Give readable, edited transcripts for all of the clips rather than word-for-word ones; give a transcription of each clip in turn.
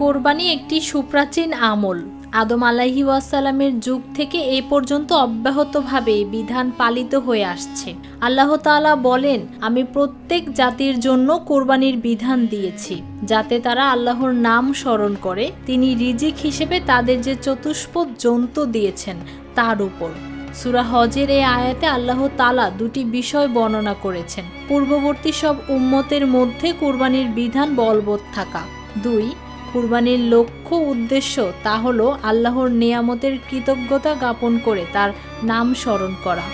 কোরবানি একটি সুপ্রাচীন আমল। আদম আলাইহি ওয়াসাল্লামের যুগ থেকে এ পর্যন্ত অব্যাহতভাবে বিধান পালিত হয়ে আসছে। আল্লাহ তাআলা বলেন, আমি প্রত্যেক জাতির জন্য কোরবানির বিধান দিয়েছি, যাতে তারা আল্লাহর নাম স্মরণ করে তিনি রিজিক হিসেবে তাদের যে চতুষ্পদ জন্তু দিয়েছেন তার উপর। সূরা হজের এই আয়াতে আল্লাহ তাআলা দুটি বিষয় বর্ণনা করেছেন। পূর্ববর্তী সব উম্মতের মধ্যে কোরবানির বিধান বলবৎ থাকা। ২. কুরবানির লক্ষ্য উদ্দেশ্য তা হলো আল্লাহর নেয়ামতের কৃতজ্ঞতা জ্ঞাপন করে তার নাম স্মরণ করা।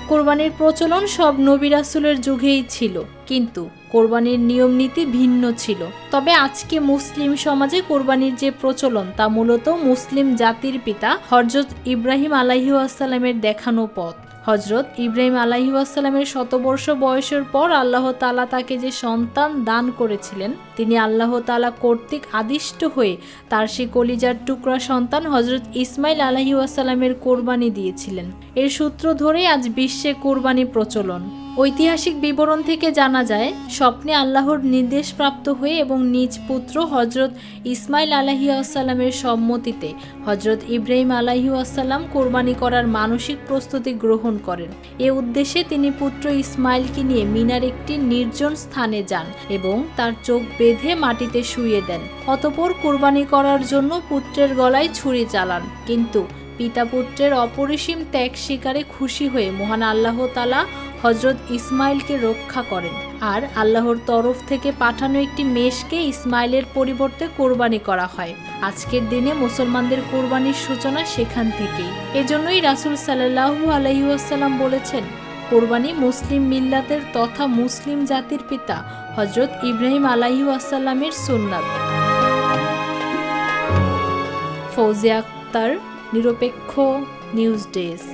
কোরবানির প্রচলন সব নবী রাসূলের যুগেই ছিল, কিন্তু কোরবানির নিয়ম নীতি ভিন্ন ছিল। তবে আজকে মুসলিম সমাজে কোরবানির যে প্রচলন তা মূলত মুসলিম জাতির পিতা হযরত ইব্রাহিম আলাইহিস সালামের দেখানো পথ। হযরত ইব্রাহিম আলাইহিস সালামের শতবর্ষ বয়সের পর আল্লাহ তাআলা তাকে যে সন্তান দান করেছিলেন, তিনি আল্লাহ তাআলা কর্তৃক আদিষ্ট হয়ে তার সেই কলিজার টুকরা সন্তান হযরত ইসমাইল আলাইহিস সালামের কোরবানি দিয়েছিলেন। এর সূত্র ধরেই আজ বিশ্বে কোরবানি প্রচলন। ঐতিহাসিক বিবরণ থেকে জানা যায়, স্বপ্নে আল্লাহর নির্দেশপ্রাপ্ত হয়ে এবং নিজ পুত্র হযরত ইসমাইল আলাইহিস সালামের সম্মতিতে হযরত ইব্রাহিম আলাইহিস সালাম কোরবানি করার মানসিক প্রস্তুতি গ্রহণ করেন। এ উদ্দেশ্যে তিনি পুত্র ইসমাইলকে নিয়ে মিনার একটি নির্জন স্থানে যান এবং তার চোখ বেঁধে মাটিতে শুইয়ে দেন। অতঃপর কোরবানি করার জন্য পুত্রের গলায় ছুরি চালান। কিন্তু পিতা পুত্রের অপরিসীম ত্যাগ স্বীকারে খুশি হয়ে মহান আল্লাহ তাআলা হযরত ইসমাইলকে রক্ষা করেন, আর আল্লাহর তরফ থেকে পাঠানো একটি মেষকে ইসমাইলের পরিবর্তে কোরবানি করা হয়। আজকের দিনে মুসলমানদের কোরবানির সূচনা সেখান থেকেই। এজন্যই রাসূল সাল্লাল্লাহু আলাইহি ওয়াসাল্লাম বলেছেন, কোরবানি মুসলিম মিল্লাতের তথা মুসলিম জাতির পিতা হযরত ইব্রাহিম আলাইহিস সালামের সুন্নাত। ফৌজিয়া আক্তার, নিরপেক্ষ নিউজ ডেস্ক।